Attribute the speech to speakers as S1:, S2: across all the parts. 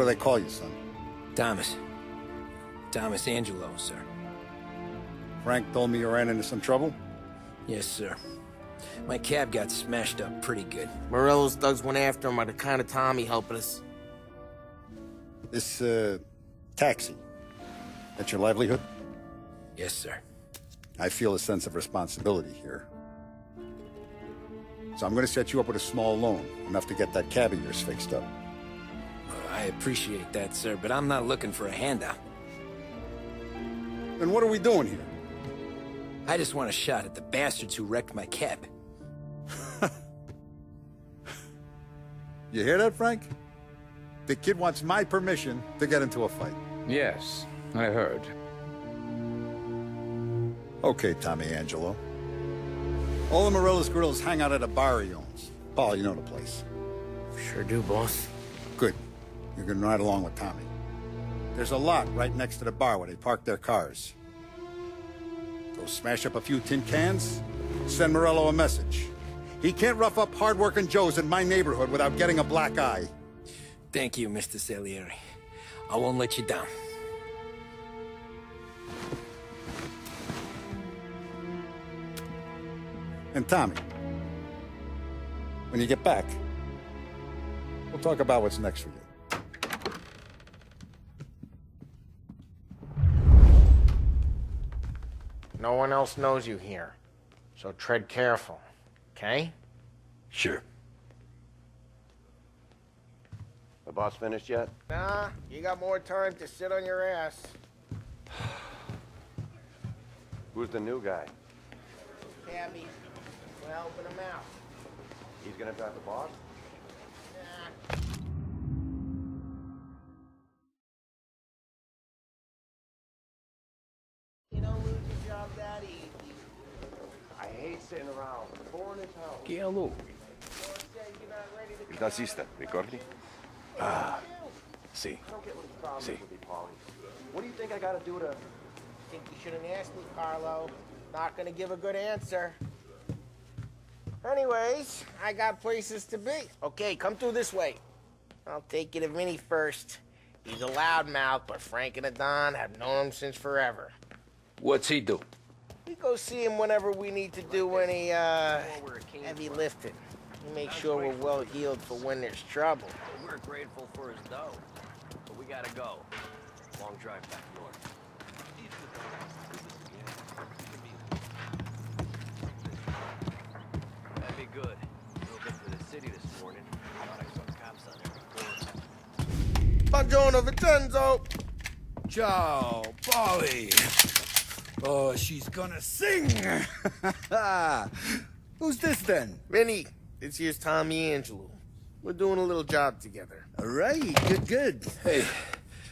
S1: do they call you, son?
S2: Thomas. Thomas Angelo, sir.
S1: Frank told me you ran into some trouble?
S2: Yes, sir. My cab got smashed up pretty good.
S3: Morello's thugs went after him by the kind of Tommy helping us.
S1: This, taxi, that's your livelihood?
S2: Yes, sir.
S1: I feel a sense of responsibility here. So I'm gonna set you up with a small loan, enough to get that cab of yours fixed up.
S2: I appreciate that, sir, but I'm not looking for a handout.
S1: Then what are we doing here?
S2: I just want a shot at the bastards who wrecked my cab.
S1: You hear that, Frank? The kid wants my permission to get into a fight.
S4: Yes, I heard.
S1: Okay, Tommy Angelo. All the Morello's girls hang out at a bar he owns. Paul, you know the place.
S3: Sure do, boss.
S1: Good. You can ride along with Tommy. There's a lot right next to the bar where they park their cars. Go smash up a few tin cans, send Morello a message. He can't rough up hard-working Joes in my neighborhood without getting a black eye.
S2: Thank you, Mr. Salieri. I won't let you down.
S1: And Tommy, when you get back, we'll talk about what's next for you.
S3: No one else knows you here, so tread careful, okay?
S2: Sure.
S5: The boss finished yet?
S3: Nah, you got more time to sit on your ass.
S5: Who's the new guy?
S3: Cabby, we're helping him out.
S5: He's gonna drive the boss?
S3: Nah. You don't lose your job that easy.
S5: I hate sitting around. Boring as hell.
S4: Hello.
S5: Il tassista, ricordi?
S4: Sì.
S5: Don't get with problems
S4: See.
S5: with me, Paulie. What do you think I gotta do to...
S3: Think you shouldn't ask me, Carlo. Not gonna give a good answer. Anyways, I got places to be. Okay, come through this way. I'll take you to Vinny first. He's a loudmouth, but Frank and the Don have known him since forever.
S4: What's he do?
S3: We go see him whenever we need to do any, heavy lifting. We make sure we're well heeled for when there's trouble.
S6: We're grateful for his dough, but we gotta go. Long drive back north. That'd be good. Drove into the city this morning. Thought I saw cops on every corner.
S3: Buongiorno, Vincenzo!
S7: Ciao, Polly. Oh, she's gonna sing. Who's this then?
S3: Vinny, this here's Tommy Angelo. We're doing a little job together.
S7: All right, good. Hey,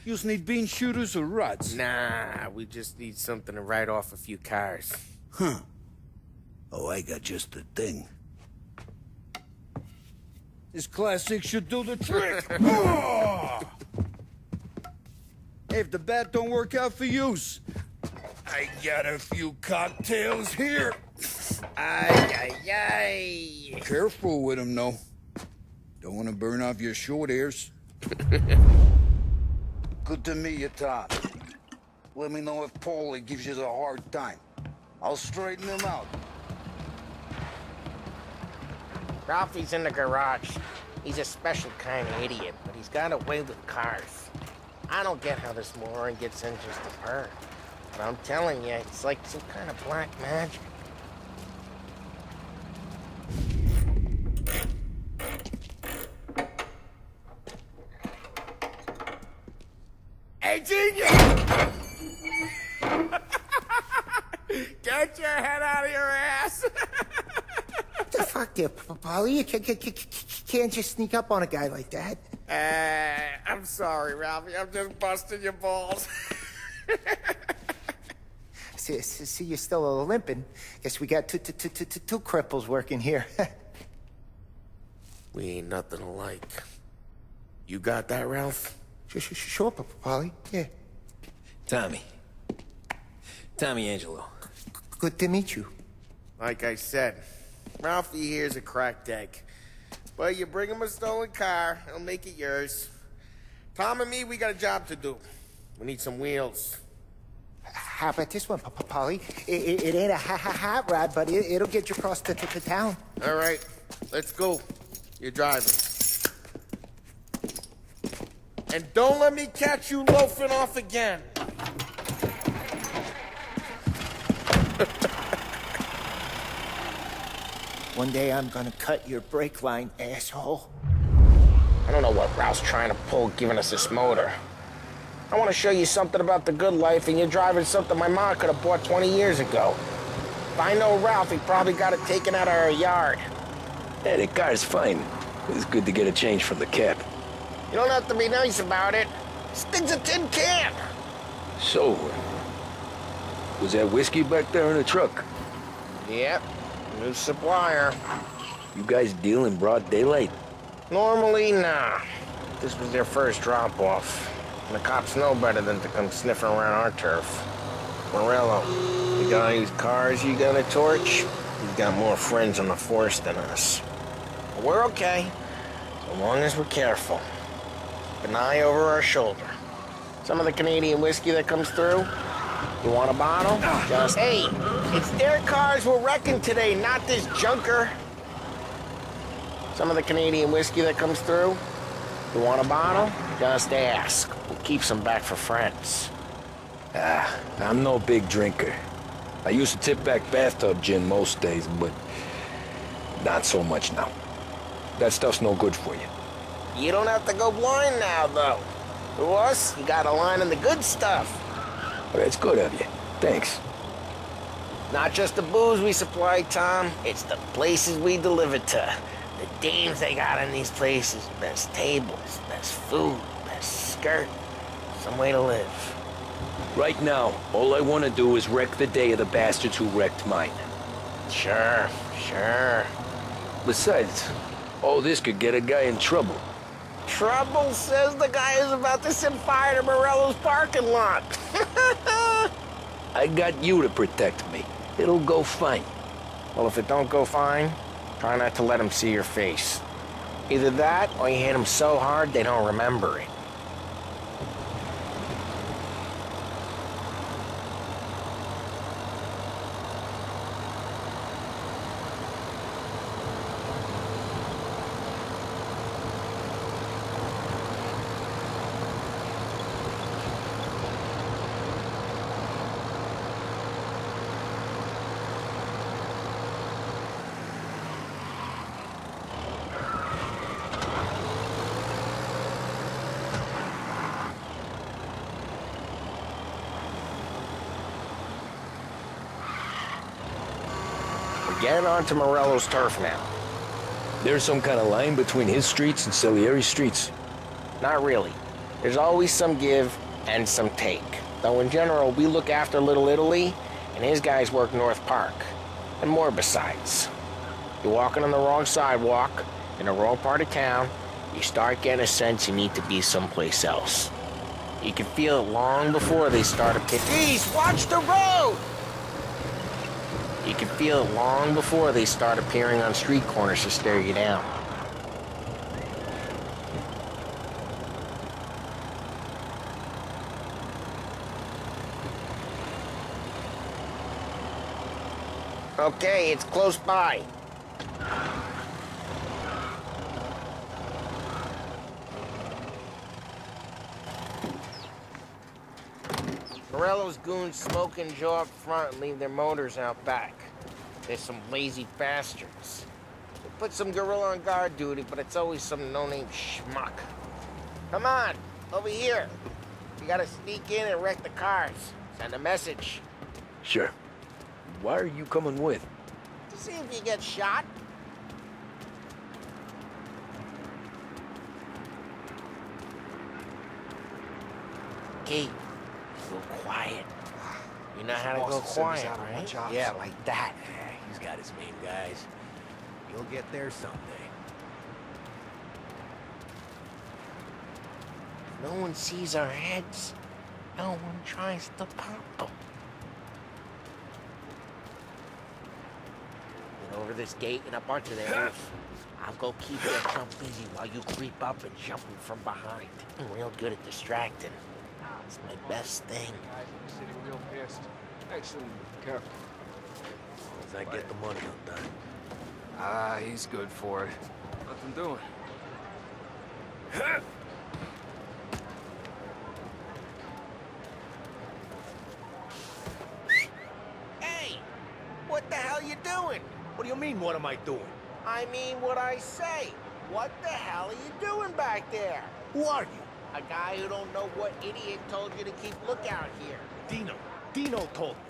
S7: you need bean shooters or rods?
S3: Nah, we just need something to write off a few cars.
S7: Huh. Oh, I got just the thing. This classic should do the trick. Oh! Hey, if the bat don't work out for yous, I got a few cocktails here.
S3: Ay, ay, ay.
S7: Careful with them, though. Don't want to burn off your short hairs. Good to meet you, Tom. Let me know if Paulie gives you a hard time. I'll straighten him out.
S3: Ralphie's in the garage. He's a special kind of idiot, but he's got a way with cars. I don't get how this moron gets in just a bird. But I'm telling you, it's like some kind of black magic. Hey, genius! Get your head out of your ass!
S8: The fuck there, Polly? You can't just sneak up on a guy like that.
S3: I'm sorry, Ralphie. I'm just busting your balls.
S8: See, you're still limping. Guess we got two cripples working here.
S3: We ain't nothing alike. You got that, Ralph?
S8: Sure, Polly. Yeah.
S2: Tommy Angelo.
S8: Good to meet you.
S3: Like I said, Ralphie here's a cracked egg. But you bring him a stolen car, he'll make it yours. Tom and me, we got a job to do. We need some wheels.
S8: How about this one, Polly? It ain't a hot rod, but it'll get you across to town.
S3: All right, let's go. You're driving. And don't let me catch you loafing off again.
S8: One day I'm gonna cut your brake line, asshole.
S3: I don't know what Ralph's trying to pull giving us this motor. I want to show you something about the good life, and you're driving something my mom could have bought 20 years ago. If I know Ralph, he probably got it taken out of our yard.
S2: Yeah, the car's fine. It's good to get a change from the cab.
S3: You don't have to be nice about it. This thing's a tin can.
S2: So, was that whiskey back there in the truck?
S3: Yep, new supplier.
S2: You guys deal in broad daylight?
S3: Normally, nah. This was their first drop-off. And the cops know better than to come sniffing around our turf. Morello, the guy whose cars you gonna torch, he's got more friends on the force than us. But we're okay, so long as we're careful. Keep an eye over our shoulder. Some of the Canadian whiskey that comes through, you want a bottle? Just, hey, it's their cars we're wrecking today, not this junker. Some of the Canadian whiskey that comes through, you want a bottle? Just ask. We'll keep some back for friends.
S2: I'm no big drinker. I used to tip back bathtub gin most days, but not so much now. That stuff's no good for you.
S3: You don't have to go blind now, though. To us, you got a line in the good stuff.
S2: Well, that's good of you. Thanks.
S3: Not just the booze we supply, Tom. It's the places we deliver to. The dames they got in these places. Best tables, best food, best skirt. Some way to live.
S2: Right now, all I want to do is wreck the day of the bastards who wrecked mine.
S3: Sure.
S2: Besides, all this could get a guy in trouble.
S3: Trouble, says the guy who's about to set fire to Morello's parking lot.
S2: I got you to protect me. It'll go fine.
S3: Well, if it don't go fine, try not to let them see your face. Either that, or you hit them so hard they don't remember it. Getting onto Morello's turf now.
S2: There's some kind of line between his streets and Salieri's streets.
S3: Not really. There's always some give and some take. Though in general, we look after Little Italy, and his guys work North Park. And more besides. You're walking on the wrong sidewalk, in the wrong part of town, you start getting a sense you need to be someplace else. You can feel it long before they start appearing. Jeez, watch the road! You can feel it long before they start appearing on street corners to stare you down. Okay, it's close by. Morello's goons smoke and jaw up front and leave their motors out back. They're some lazy bastards. They put some gorilla on guard duty, but it's always some no-name schmuck. Come on, over here. We gotta sneak in and wreck the cars. Send a message.
S2: Sure. Why are you coming with?
S3: To see if you get shot. Okay, go quiet. You know how to go quiet, right? Yeah, like that.
S6: Yeah, he's got his main guys. You'll get there someday.
S3: No one sees our heads. No one tries to pop them. Get over this gate and up onto their roof. I'll go keep that chump busy while you creep up and jump him from behind. I'm real good at distracting. It's my best thing.
S6: Guys in the city real pissed. Actually, careful.
S3: As I get the money, I'm done.
S6: Ah, he's good for it. Nothing doing.
S3: Hey! What the hell you doing?
S9: What do you mean, what am I doing?
S3: I mean what I say. What the hell are you doing back there?
S9: Who are you?
S3: A guy who don't know what idiot told you to keep lookout here.
S9: Dino. Dino told me.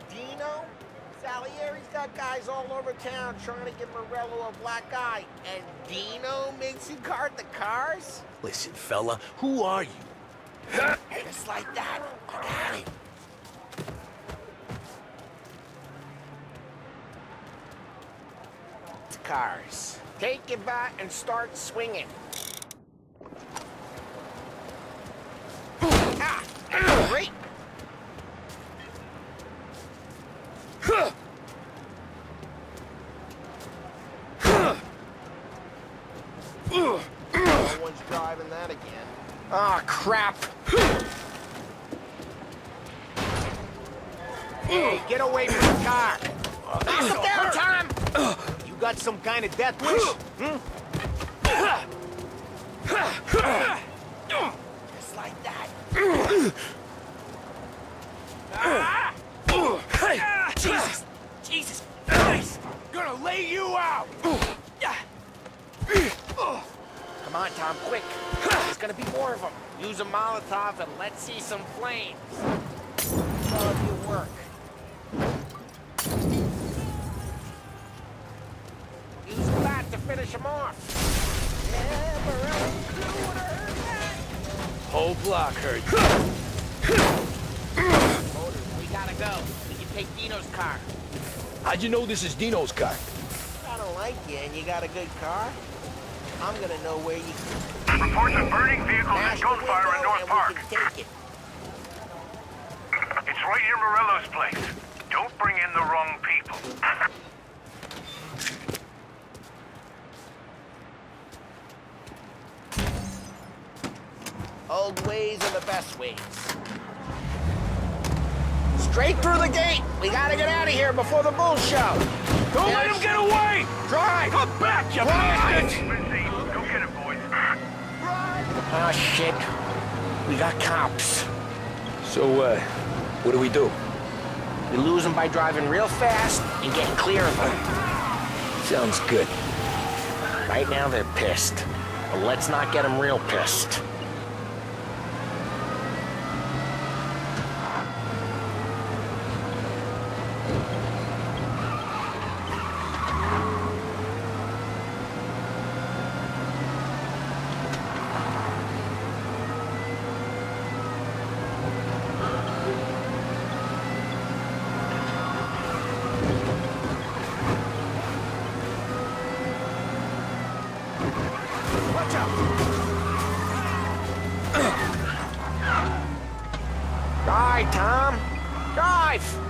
S3: Dino? Salieri's got guys all over town trying to give Morello a black eye. And Dino makes you guard the cars?
S9: Listen, fella, who are you?
S3: Just like that. I got it. Cars. Take your bat and start swinging. Great. No one's driving that again. Ah, crap.
S9: Hey, get away from the car!
S3: Knock him down, Tom!
S9: You got some kind of death wish?
S3: Just like that.
S9: Jesus! Jesus Christ! Gonna lay you out!
S3: Come on, Tom, quick. There's gonna be more of them. Use a Molotov and let's see some flames. All of your work. Use the bat to finish them off. Never else doing her.
S2: Whole block heard you.
S3: Motors, we gotta go. We can take Dino's car.
S2: How'd you know this is Dino's car?
S3: I don't like you and you got a good car. I'm gonna know where you
S10: Reports of burning vehicles and gunfire in North Park.
S3: We can take it.
S10: It's right near Morello's place. Don't bring in the wrong people.
S3: Old ways are the best ways. Straight through the gate! We gotta get out of here before the bull show!
S9: Don't let him get away!
S3: Drive!
S9: Come back, you bastards!
S10: Lindsay, go get it, boys.
S3: Oh, shit. We got cops.
S2: So, what do we do?
S3: We lose them by driving real fast and getting clear of them.
S2: Sounds good.
S3: Right now, they're pissed. But let's not get them real pissed.
S9: Watch out!
S3: Drive, Tom! Drive!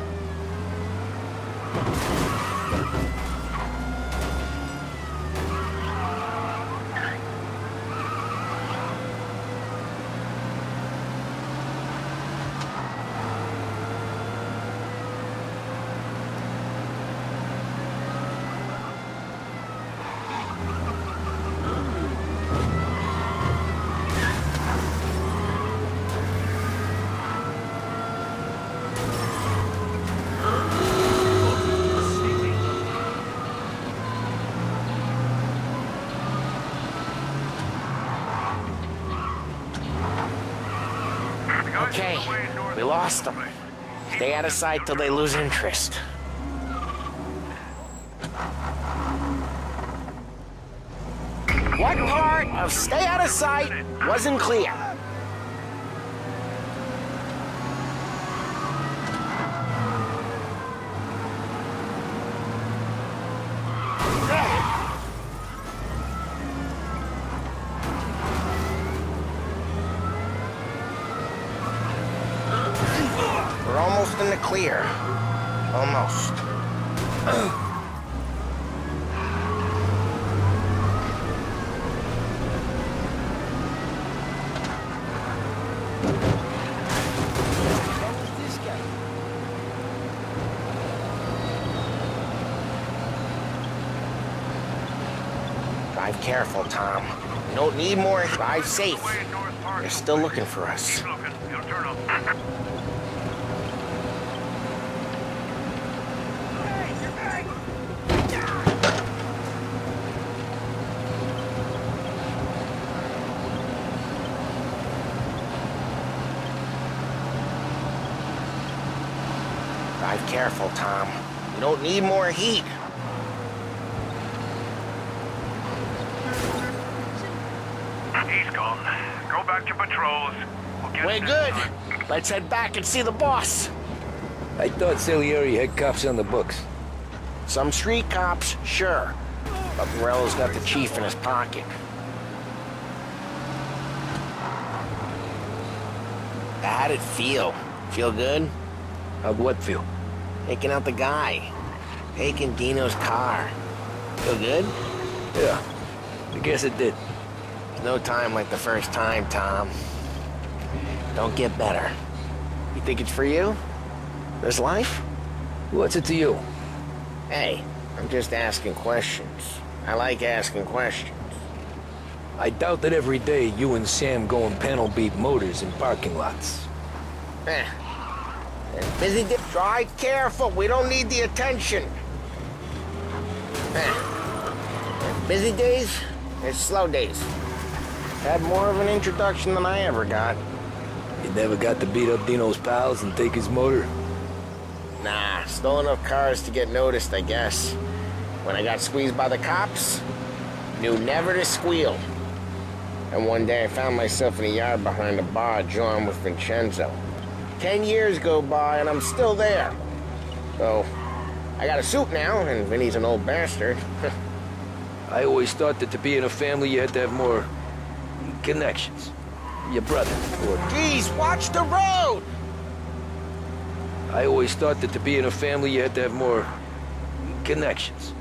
S3: Okay, we lost them. Stay out of sight till they lose interest. What part of stay out of sight wasn't clear? We're almost in the clear. Almost. Drive careful, Tom. We don't need more. Drive safe. They're still looking for us.
S10: Keep looking. It'll turn up.
S3: Drive careful, Tom. We don't need more heat.
S10: He's gone. Go back to patrols. We'll get
S3: We're
S10: this
S3: good.
S10: time.
S3: Let's head back and see the boss.
S2: I thought Salieri had cops on the books.
S3: Some street cops, sure. But Morello's got the chief in his pocket. How'd it feel? Feel good?
S2: How'd what feel?
S3: Taking out the guy. Taking Dino's car. Feel good?
S2: Yeah, I guess it did.
S3: There's no time like the first time, Tom. Don't get better. You think it's for you? This life?
S2: What's it to you?
S3: Hey, I'm just asking questions. I like asking questions.
S2: I doubt that every day you and Sam go and panel beat motors in parking lots.
S3: Busy day. Drive careful. We don't need the attention. Busy days, there's slow days. Had more of an introduction than I ever got.
S2: You never got to beat up Dino's pals and take his motor?
S3: Nah, stole enough cars to get noticed, I guess. When I got squeezed by the cops, knew never to squeal. And one day I found myself in a yard behind a bar drawn with Vincenzo. 10 years go by and I'm still there. So, I got a suit now, and Vinny's an old bastard.
S2: I always thought that to be in a family you had to have more connections. Your brother, or...
S3: Jeez, watch the road!
S2: I always thought that to be in a family you had to have more connections.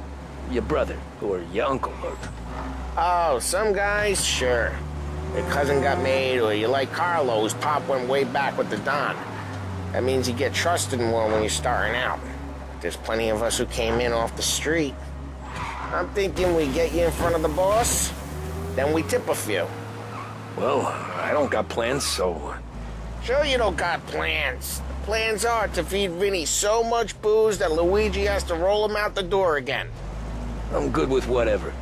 S2: Your brother, or your uncle, or...
S3: Oh, some guys, sure. Your cousin got made, or you like Carlos, Pop went way back with the Don. That means you get trusted more when you're starting out. There's plenty of us who came in off the street. I'm thinking we get you in front of the boss, then we tip a few.
S2: Well, I don't got plans, so...
S3: Sure you don't got plans. The plans are to feed Vinny so much booze that Luigi has to roll him out the door again.
S2: I'm good with whatever.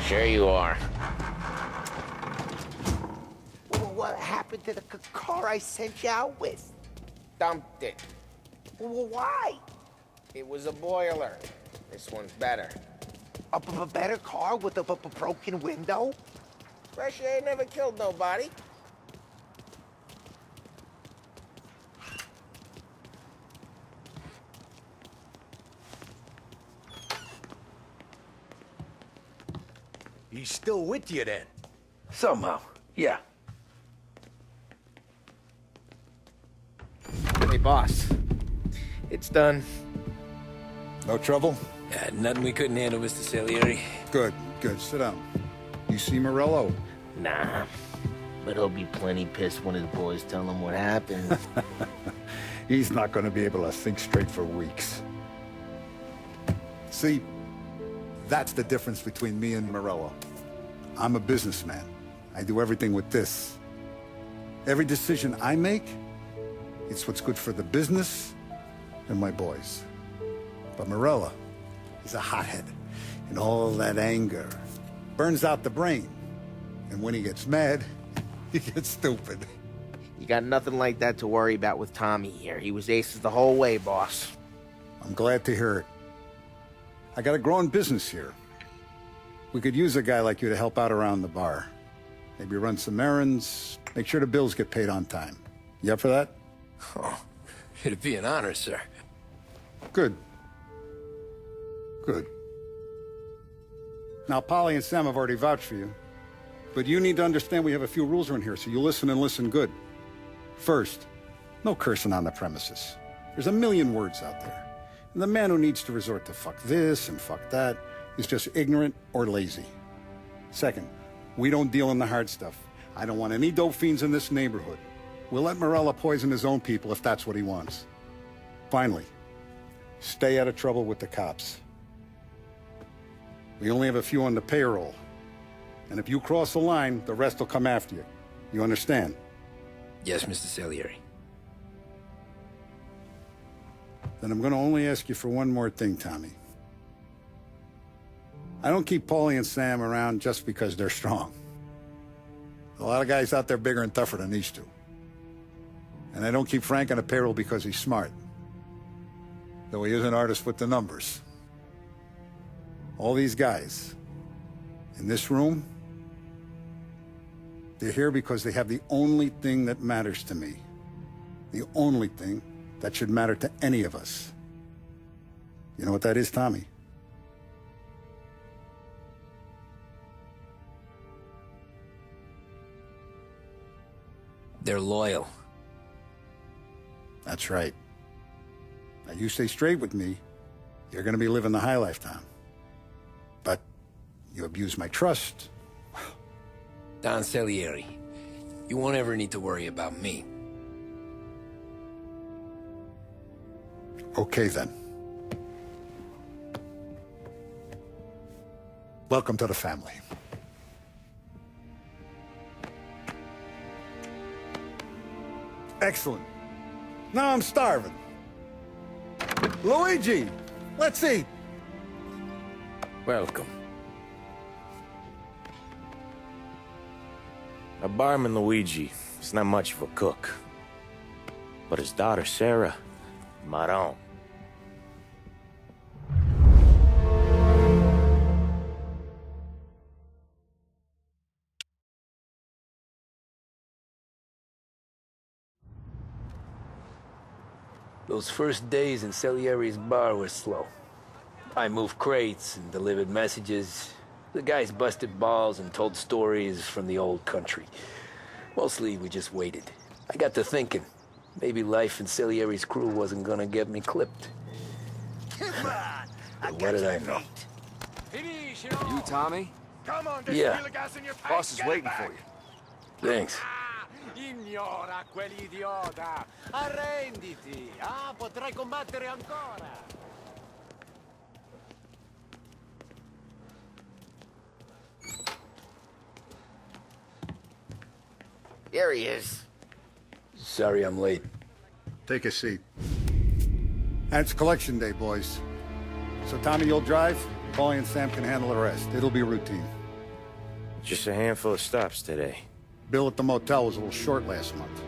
S3: Sure you are.
S8: What happened to the car I sent you out with?
S3: Dumped it.
S8: Why?
S3: It was a boiler. This one's better.
S8: A better car with a broken window?
S3: Fresh air never killed nobody.
S9: He's still with you then?
S2: Somehow, yeah.
S11: Hey, boss. It's done.
S1: No trouble?
S11: Yeah, nothing we couldn't handle, Mr. Salieri.
S1: Good, good. Sit down. You see Morello?
S3: Nah, but he'll be plenty pissed when his boys tell him what happened.
S1: He's not going to be able to think straight for weeks. See, that's the difference between me and Morello. I'm a businessman. I do everything with this. Every decision I make, it's what's good for the business and my boys. But Morello, he's a hothead, and all that anger burns out the brain. And when he gets mad, he gets stupid.
S3: You got nothing like that to worry about with Tommy here. He was aces the whole way, boss.
S1: I'm glad to hear it. I got a growing business here. We could use a guy like you to help out around the bar. Maybe run some errands, make sure the bills get paid on time. You up for that?
S11: Oh, it'd be an honor, sir.
S1: Good. Good. Now, Polly and Sam have already vouched for you. But you need to understand we have a few rules around here, so you listen and listen good. First, no cursing on the premises. There's a million words out there. And the man who needs to resort to fuck this and fuck that is just ignorant or lazy. Second, we don't deal in the hard stuff. I don't want any dope fiends in this neighborhood. We'll let Morello poison his own people if that's what he wants. Finally, stay out of trouble with the cops. We only have a few on the payroll. And if you cross the line, the rest will come after you. You understand?
S11: Yes, Mr. Salieri.
S1: Then I'm gonna only ask you for one more thing, Tommy. I don't keep Paulie and Sam around just because they're strong. A lot of guys out there bigger and tougher than these two. And I don't keep Frank on the payroll because he's smart. Though he is an artist with the numbers. All these guys in this room, they're here because they have the only thing that matters to me. The only thing that should matter to any of us. You know what that is, Tommy?
S11: They're loyal.
S1: That's right. Now, you stay straight with me, you're gonna be living the high life, Tom. But you abuse my trust.
S11: Don Salieri, you won't ever need to worry about me.
S1: Okay, then. Welcome to the family. Excellent. Now I'm starving. Luigi, let's eat.
S4: Welcome.
S12: Our barman Luigi is not much of a cook. But his daughter Sarah, Maron.
S2: Those first days in Salieri's bar were slow. I moved crates and delivered messages. The guys busted balls and told stories from the old country. Mostly, we just waited. I got to thinking, maybe life in Salieri's crew wasn't gonna get me clipped.
S9: Come on!
S2: But what did I know?
S11: You, Tommy?
S9: Come on,
S2: Yeah.
S9: gas in your
S11: Boss is waiting for you.
S2: Thanks.
S9: Ignora quell'idiota! Arrenditi! Ah, potrai combattere ancora!
S3: Here he is.
S2: Sorry I'm late.
S1: Take a seat. And it's collection day, boys. So Tommy, you'll drive. Paulie and Sam can handle the rest. It'll be routine.
S12: Just a handful of stops today.
S1: Bill at the motel was a little short last month.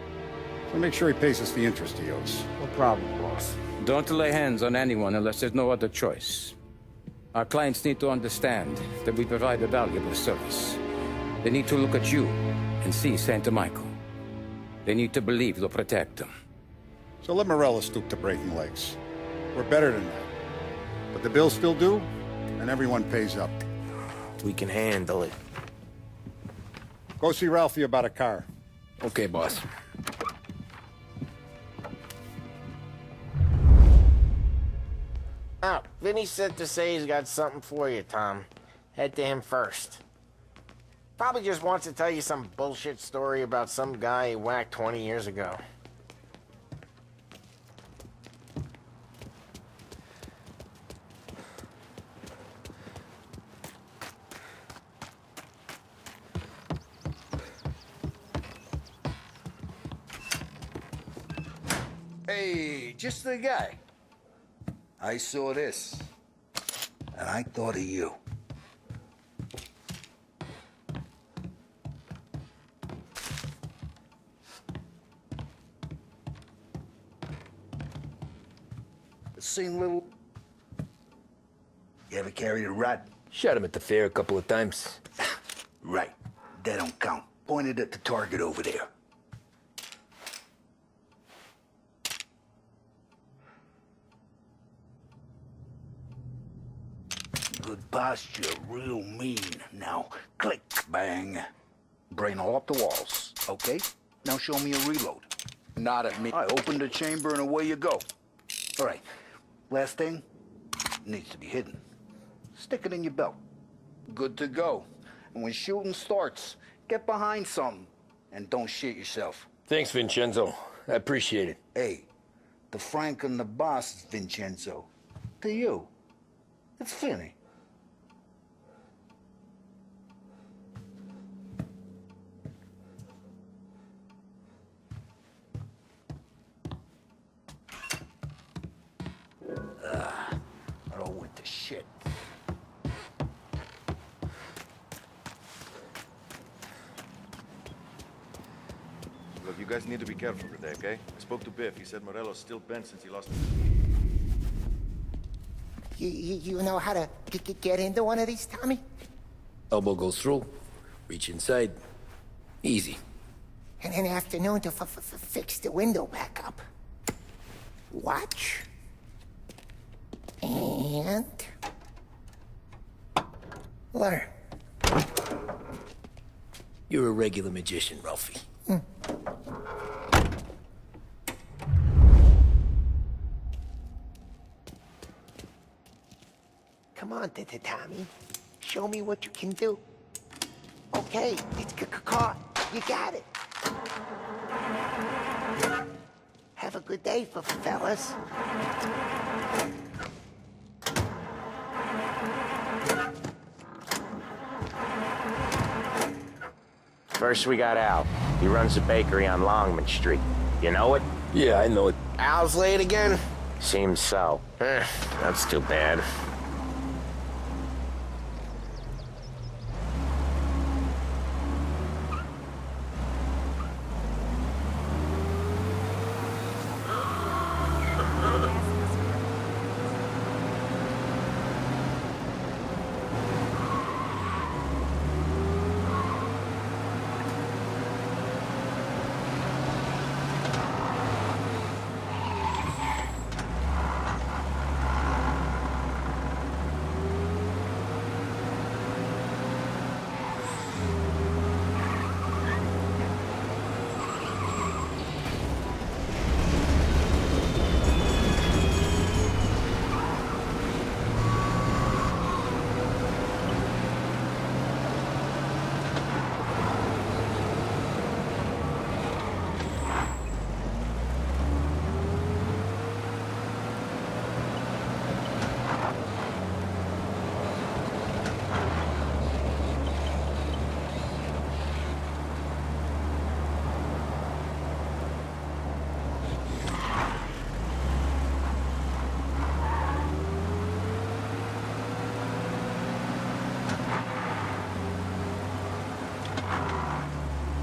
S1: So make sure he pays us the interest he owes.
S3: No problem, boss.
S4: Don't lay hands on anyone unless there's no other choice. Our clients need to understand that we provide a valuable service. They need to look at you and see Santa Michael. They need to believe you'll protect them.
S1: So let Morella stoop to breaking legs. We're better than that. But the bill's still due, and everyone pays up.
S12: We can handle it.
S1: Go see Ralphie about a car.
S2: Okay, boss.
S3: Oh, Vinny said to say he's got something for you, Tom. Head to him first. Probably just wants to tell you some bullshit story about some guy he whacked 20 years ago.
S7: Hey, just the guy. I saw this, and I thought of you. Same little... You ever carried a rod?
S2: Shot him at the fair a couple of times.
S7: Right. That don't count. Pointed at the target over there. Good posture, real mean. Now, click, bang. Brain all up the walls, okay? Now show me a reload. Not at me. I open the chamber and away you go. All right. Last thing, needs to be hidden. Stick it in your belt. Good to go. And when shooting starts, get behind something and don't shit yourself.
S2: Thanks, Vincenzo. I appreciate it.
S7: Hey, the Frank and the boss is Vincenzo. To you, it's Finny.
S3: shit.
S13: Look, you guys need to be careful today, okay? I spoke to Biff. He said Morello's still bent since he lost.
S8: You know how to get into one of these, Tommy?
S11: Elbow goes through, reach inside. Easy.
S8: And in the afternoon to fix the window back up. Watch. And... learn.
S11: You're a regular magician, Ralphie.
S8: Come on, Tommy. Show me what you can do. Okay, it's caught. You got it. Have a good day, fellas.
S12: First we got Al. He runs a bakery on Longman Street. You know it?
S11: Yeah, I know it.
S3: Al's late again?
S12: Seems so.
S3: That's too bad.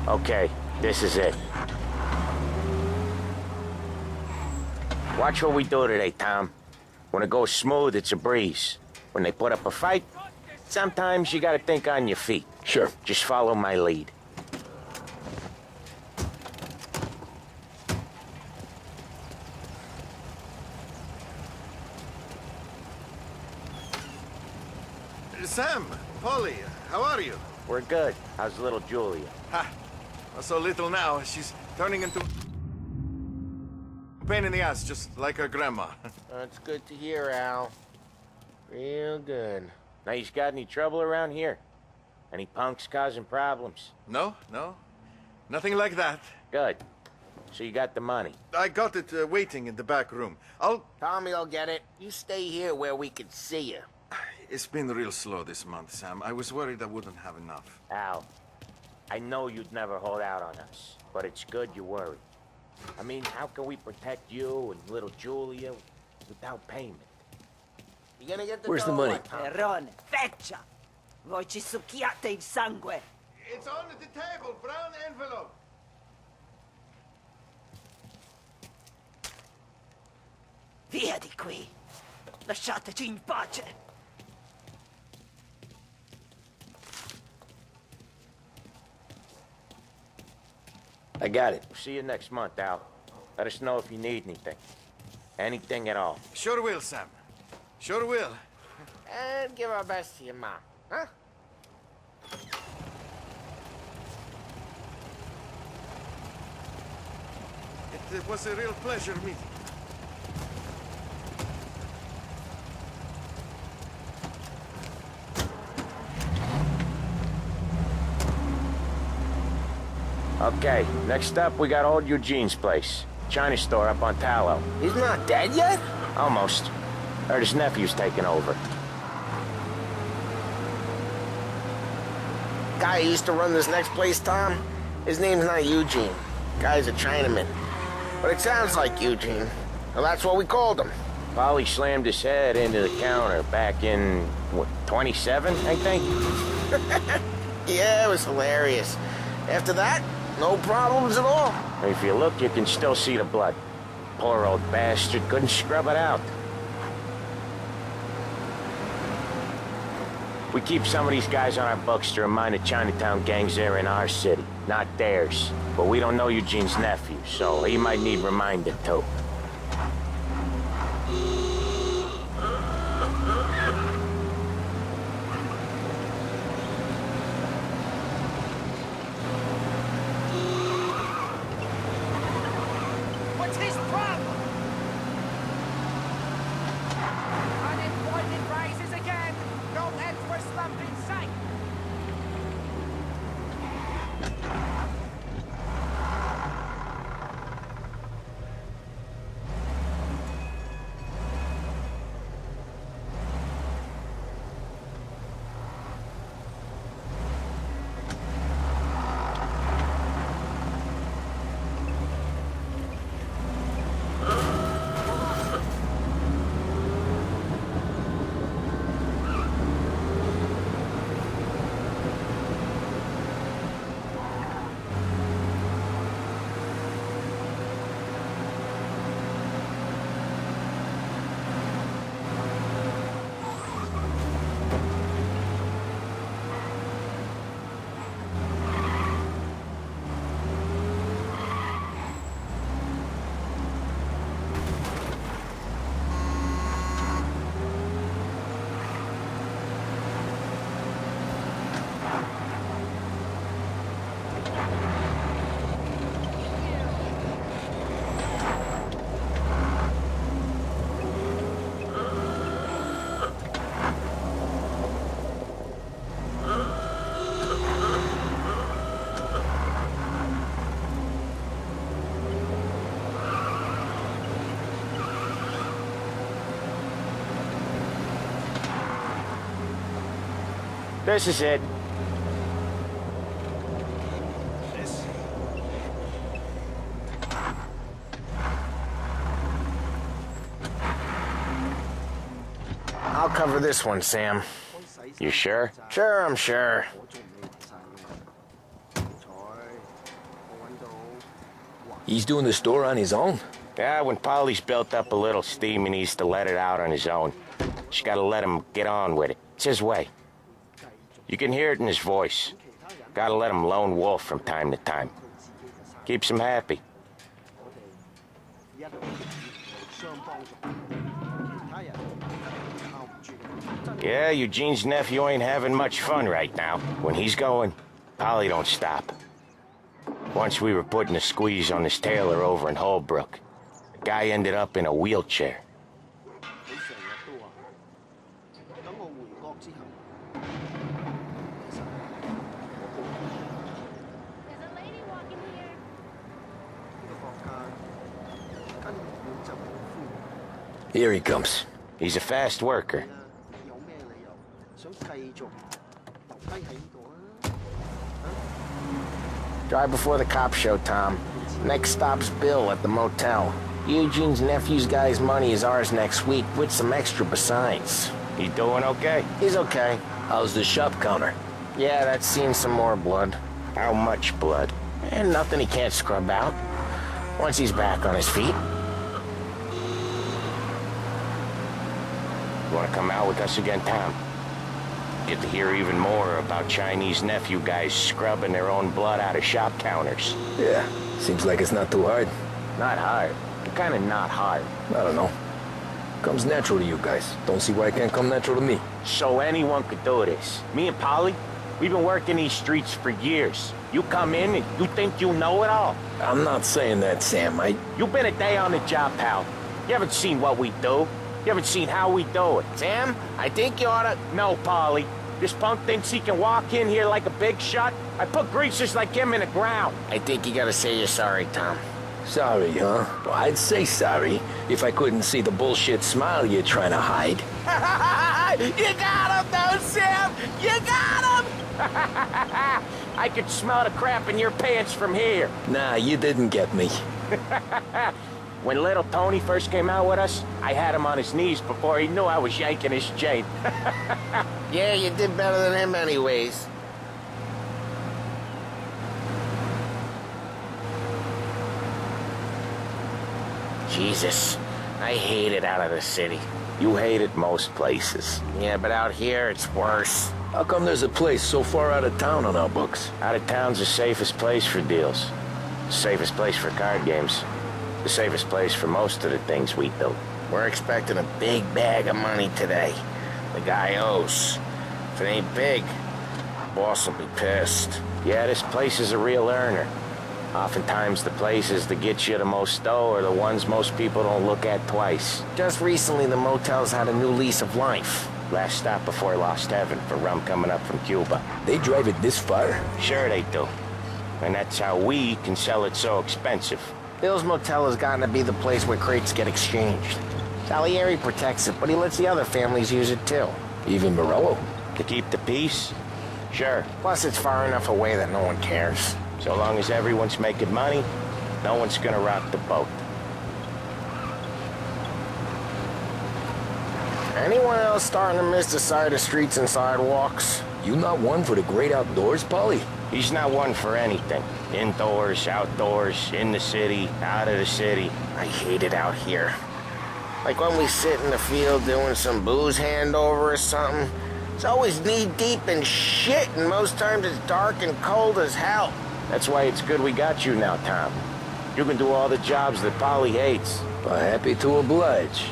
S12: Okay, this is it. Watch what we do today, Tom. When it goes smooth, it's a breeze. When they put up a fight, sometimes you gotta think on your feet.
S11: Sure.
S12: Just follow my lead.
S13: Sam, Polly, how are you?
S12: We're good. How's little Julia?
S13: Ha! So little now, she's turning into a pain in the ass, just like her grandma.
S3: That's good to hear, Al. Real good.
S12: Now, you got any trouble around here? Any punks causing problems?
S13: No, nothing like that.
S12: Good. So you got the money?
S13: I got it waiting in the back room.
S3: Tommy will get it. You stay here where we can see you.
S13: It's been real slow this month, Sam. I was worried I wouldn't have enough.
S12: Al, I know you'd never hold out on us, but it's good you worry. I mean, how can we protect you and little Julia without payment?
S3: You gonna get the
S11: Where's the money?
S14: Perrone, feccia! Voi ci succhiate il sangue!
S13: It's on the table, brown envelope.
S14: Via di qui! Lasciateci in pace!
S12: I got it. See you next month, Al. Let us know if you need anything. Anything at all.
S13: Sure will, Sam. Sure will.
S3: And give our best to your mom, huh?
S13: It was a real pleasure meeting.
S12: Okay, next up, we got old Eugene's place. China store up on Tallow.
S3: He's not dead yet?
S12: Almost. Heard his nephew's taking over.
S3: Guy who used to run this next place, Tom? His name's not Eugene. Guy's a Chinaman. But it sounds like Eugene. Well, that's what we called him.
S12: Polly slammed his head into the counter back in, what, 27, I think?
S3: Yeah, it was hilarious. After that, no problems at all.
S12: If you look, you can still see the blood. Poor old bastard couldn't scrub it out. We keep some of these guys on our books to remind the Chinatown gangs they're in our city, not theirs. But we don't know Eugene's nephew, so he might need reminded too.
S9: What's his problem? Unemployment rises again. No end for slump in sight.
S12: This is it.
S3: I'll cover this one, Sam.
S12: You sure?
S3: Sure, I'm sure.
S2: He's doing the store on his own?
S12: Yeah, when Polly's built up a little steam, he needs to let it out on his own. Just gotta let him get on with it. It's his way. You can hear it in his voice. Gotta let him lone wolf from time to time. Keeps him happy. Yeah, Eugene's nephew ain't having much fun right now. When he's going, Polly don't stop. Once we were putting a squeeze on this tailor over in Holbrook. The guy ended up in a wheelchair.
S2: Here he comes.
S12: He's a fast worker.
S3: Drive before the cops show, Tom. Next stop's Bill at the motel. Eugene's nephew's guy's money is ours next week, with some extra besides.
S12: He doing okay?
S3: He's okay.
S2: How's the shop counter?
S3: Yeah, that's seen some more blood.
S12: How much blood?
S3: And nothing he can't scrub out. Once he's back on his feet.
S12: You want to come out with us again, Tom? Get to hear even more about Chinese nephew guys scrubbing their own blood out of shop counters.
S2: Yeah, seems like it's not too hard.
S12: Not hard. Kind of not hard.
S2: I don't know. Comes natural to you guys. Don't see why it can't come natural to me.
S12: So anyone could do this. Me and Polly, we've been working these streets for years. You come in and you think you know it all.
S2: I'm not saying that, Sam.
S12: You've been a day on the job, pal. You haven't seen what we do. You haven't seen how we do it.
S3: Sam, I think you oughta...
S12: No, Polly. This punk thinks he can walk in here like a big shot. I put greasers like him in the ground.
S3: I think you gotta say you're sorry, Tom.
S2: Sorry, huh? Well, I'd say sorry if I couldn't see the bullshit smile you're trying to hide.
S12: You got him, though, Sam! You got him! I could smell the crap in your pants from here.
S2: Nah, you didn't get me.
S12: When little Tony first came out with us, I had him on his knees before he knew I was yanking his chain.
S3: Yeah, you did better than him anyways. Jesus, I hate it out of the city.
S12: You hate it most places.
S3: Yeah, but out here, it's worse.
S2: How come there's a place so far out of town on our books?
S12: Out of town's the safest place for deals. The safest place for card games. The safest place for most of the things we build.
S3: We're expecting a big bag of money today. The guy owes. If it ain't big, boss will be pissed.
S12: Yeah, this place is a real earner. Oftentimes the places that get you the most dough are the ones most people don't look at twice.
S3: Just recently, the motel's had a new lease of life.
S12: Last stop before Lost Heaven for rum coming up from Cuba.
S2: They drive it this far?
S12: Sure they do. And that's how we can sell it so expensive.
S3: Bill's Motel has gotten to be the place where crates get exchanged. Salieri protects it, but he lets the other families use it too.
S2: Even Morello?
S12: To keep the peace? Sure.
S3: Plus, it's far enough away that no one cares.
S12: So long as everyone's making money, no one's gonna rock the boat.
S3: Anyone else starting to miss the side of streets and sidewalks?
S2: You not one for the great outdoors, Polly?
S12: He's not one for anything. Indoors, outdoors, in the city, out of the city.
S3: I hate it out here. Like when we sit in the field doing some booze handover or something. It's always knee-deep in shit, and most times it's dark and cold as hell.
S12: That's why it's good we got you now, Tom. You can do all the jobs that Polly hates.
S2: But happy to oblige.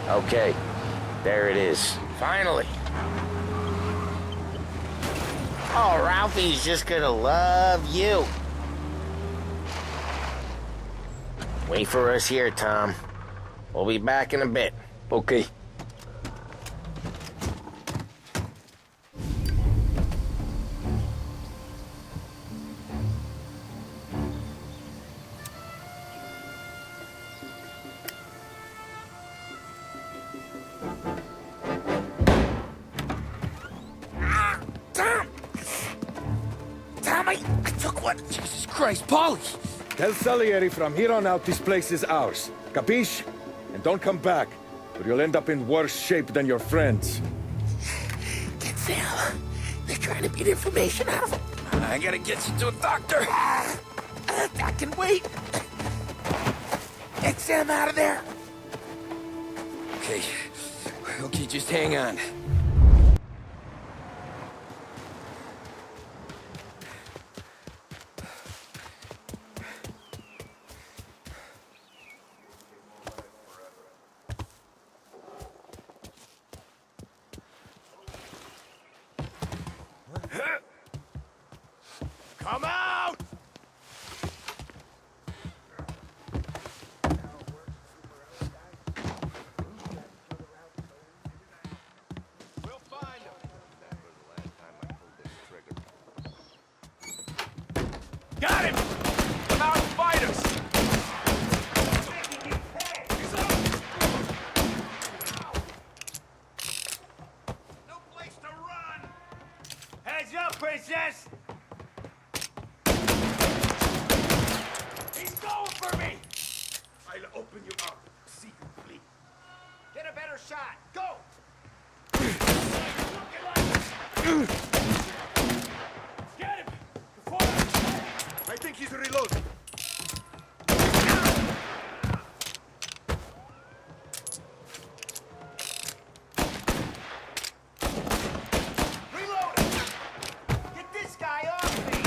S12: Okay, there it is.
S3: Finally. Oh, Ralphie's just gonna love you. Wait for us here, Tom. We'll be back in a bit.
S2: Okay.
S9: Jesus Christ, Polly!
S15: Tell Salieri from here on out this place is ours. Capiche? And don't come back, or you'll end up in worse shape than your friends.
S9: Get Sam. They're trying to beat information out of him. I gotta get you to a doctor. I can wait. Get Sam out of there.
S11: Okay. Okay, just hang on.
S9: Come out! We'll find him. Got him! Come out and fight us! No place to run! Heads up, princess! He's going for me! I'll open you up secretly. Get a better shot. Go! Get him! Before I think he's reloading. Reload him! Get this guy off me!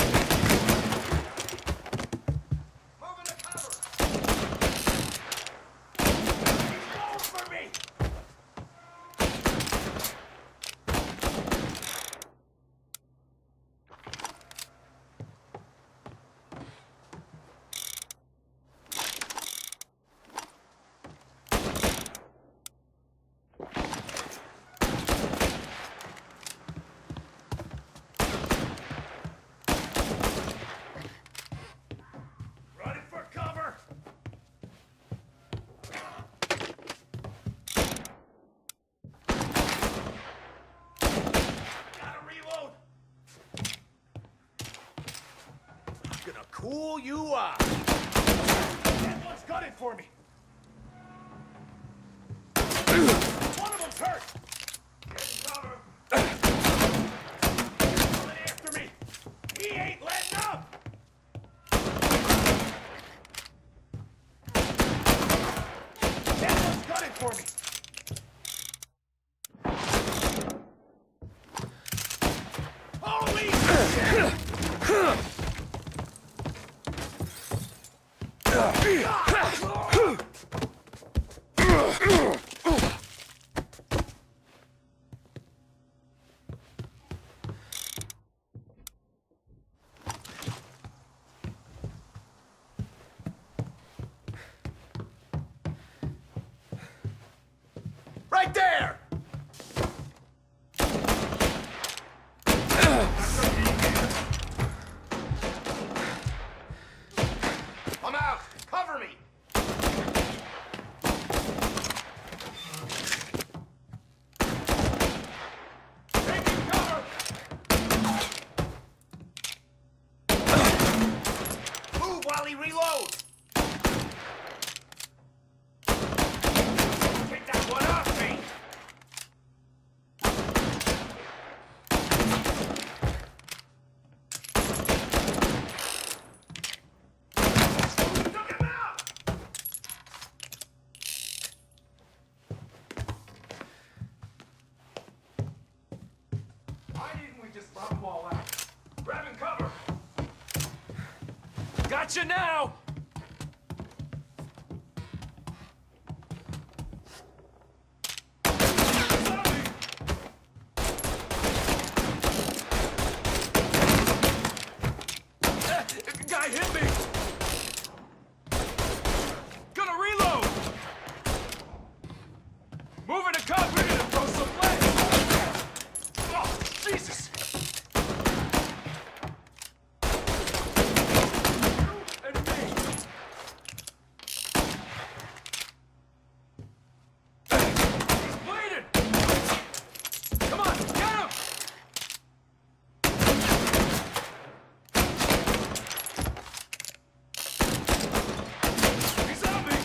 S9: Moving the cover! He's going for me! cool you are. That one's got it for me. One of them's hurt. Get cover. Coming after me. He ain't letting up. That one's got it for me. Holy shit! Right there! I'm out! Cover me! Taking cover! Move while he reloads! Get that one off me! Took him out! Why didn't we just let them all out? Grabbing cover! Gotcha now! Guy hit me! Gonna reload! Moving to cover, ready to throw some legs! Oh, Jesus! You and me! He's bleeding! Come on, get him! He's on me!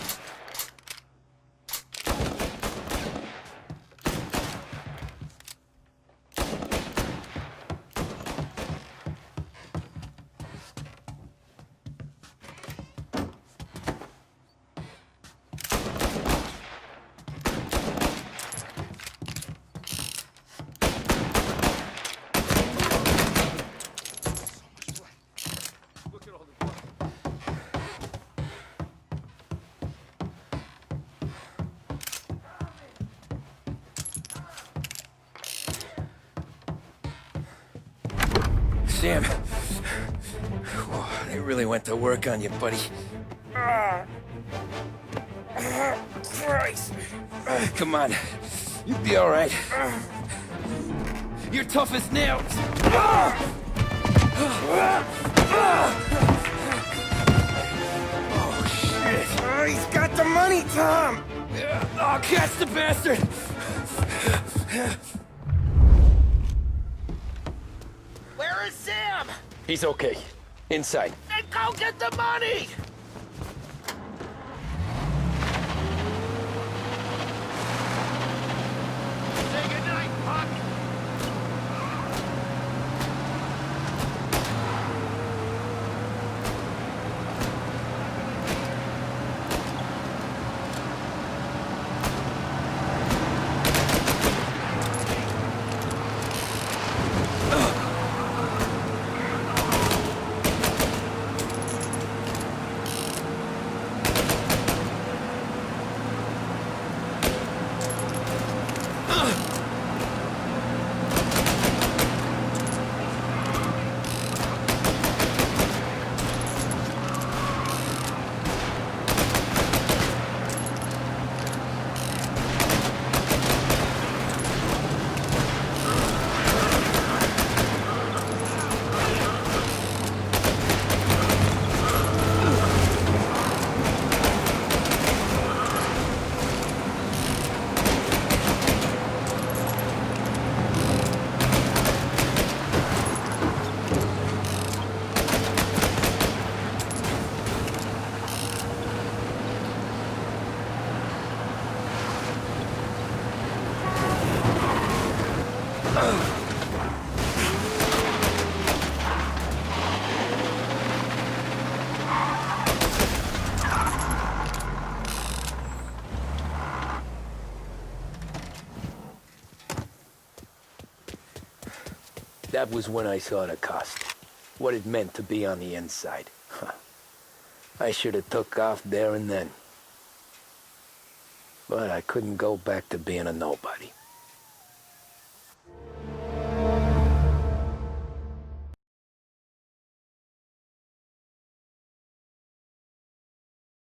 S9: Look at all the blood.
S11: Sam. Whoa, they really went to work on you, buddy. Christ. Come on. You'll be all right. You're tough as nails. Oh, shit. He's got the money, Tom. Oh, catch the bastard.
S3: Where is Sam?
S2: He's okay. Inside.
S3: Then go get the money! Say goodnight, Puck!
S2: That was when I saw the cost. What it meant to be on the inside. Huh. I should have took off there and then. But I couldn't go back to being a nobody.